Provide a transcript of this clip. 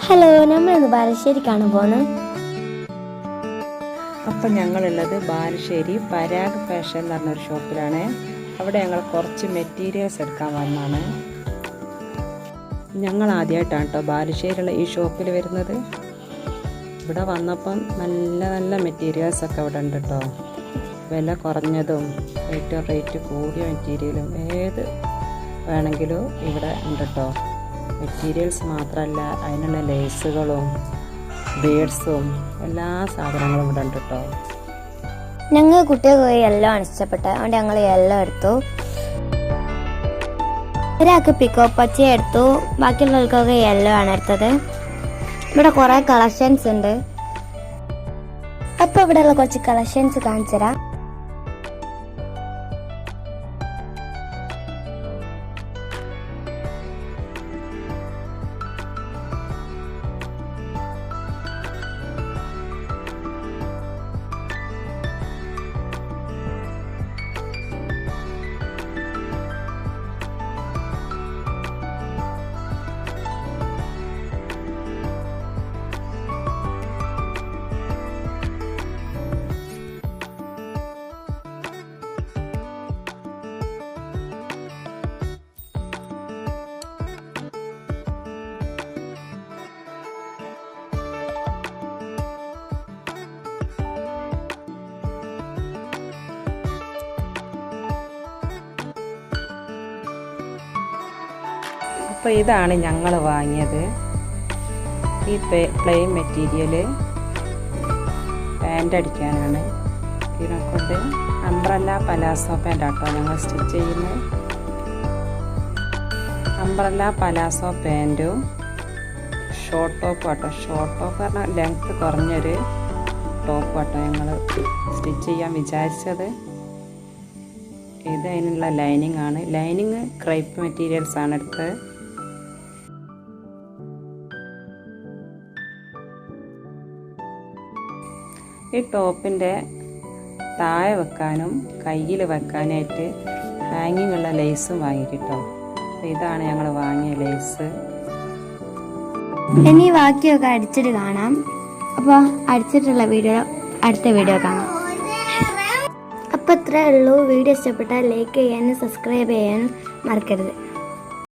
Hello, നമ്മളിന്ന് ബാലുശ്ശേരിക്കാണ് പോകുന്നത്. അപ്പം ഞങ്ങളുള്ളത് ബാലുശ്ശേരി പരാഗ് ഫാഷൻ എന്ന് പറഞ്ഞൊരു ഷോപ്പിലാണ്. അവിടെ ഞങ്ങൾ കുറച്ച് മെറ്റീരിയൽസ് എടുക്കാൻ വന്നതാണ്. ഞങ്ങൾ ആദ്യമായിട്ടാണ് കേട്ടോ ബാലുശ്ശേരിയുള്ള ഈ ഷോപ്പിൽ വരുന്നത്. ഇവിടെ വന്നപ്പം നല്ല നല്ല മെറ്റീരിയൽസൊക്കെ ഇവിടെ ഉണ്ട് കേട്ടോ. വില കുറഞ്ഞതും റേറ്റ് കൂടിയ മെറ്റീരിയലും ഏത് വേണമെങ്കിലും ഇവിടെ ഉണ്ട് കേട്ടോ. മെറ്റീരിയൽസ് മാത്രമല്ല, അതിനുള്ള ലേസുകളും ബീഡ്സും എല്ലാ സാധനങ്ങളും ഇവിടെ ഉണ്ട് കേട്ടോ. ഞങ്ങൾ കുട്ടികൾക്ക് യെല്ലോ ആണ് ഇഷ്ടപ്പെട്ടത്, അതുകൊണ്ട് ഞങ്ങൾ യെല്ലോ എടുത്തു. ഒരാൾക്ക് പിക്കോ പച്ച എടുത്തു, ബാക്കിയുള്ളവർക്കൊക്കെ യെല്ലോ ആണ് എടുത്തത്. ഇവിടെ കുറേ കളക്ഷൻസ് ഉണ്ട്. അപ്പോൾ ഇവിടെയുള്ള കുറച്ച് കളക്ഷൻസ് കാണിച്ചു തരാം. അപ്പോൾ ഇതാണ് ഞങ്ങൾ വാങ്ങിയത്. ഈ പ്ലെയിൻ മെറ്റീരിയൽ പാൻ്റ് അടിക്കാനാണ്. ഇതിനെക്കൊണ്ട് അംബ്രല്ല പലാസോ പാൻ്റാട്ടോ ഞങ്ങൾ സ്റ്റിച്ച് ചെയ്യുന്നത്. അംബ്രല്ല പലാസോ പാൻറ്റും ഷോർട്ട് ടോപ്പ് ആട്ടോ. ഷോർട്ട് ടോപ്പ് പറഞ്ഞാൽ ലെങ്ത്ത് കുറഞ്ഞൊരു ടോപ്പ് ആട്ടോ ഞങ്ങൾ സ്റ്റിച്ച് ചെയ്യാൻ വിചാരിച്ചത്. ഇത് അതിനുള്ള ലൈനിങ് ആണ്. ലൈനിങ് ക്രൈപ്പ് മെറ്റീരിയൽസ് ആണ് എടുത്തത്. ഈ ടോപ്പിൻ്റെ താഴെ വെക്കാനും കയ്യിൽ വെക്കാനായിട്ട് ഹാങ്ങിങ് ഉള്ള ലേസും വാങ്ങിക്കിട്ടോ. ഇതാണ് ഞങ്ങൾ വാങ്ങിയ ലേസ്. ഇനി ബാക്കിയൊക്കെ അടിച്ചിട്ട് കാണാം. അപ്പോൾ അടിച്ചിട്ടുള്ള അടുത്ത വീഡിയോ കാണാം. അപ്പോൾ ഇത്രയേ ഉള്ളൂ. വീഡിയോ ഇഷ്ടപ്പെട്ടാൽ ലൈക്ക് ചെയ്യാനും സബ്സ്ക്രൈബ് ചെയ്യാനും മറക്കരുത്.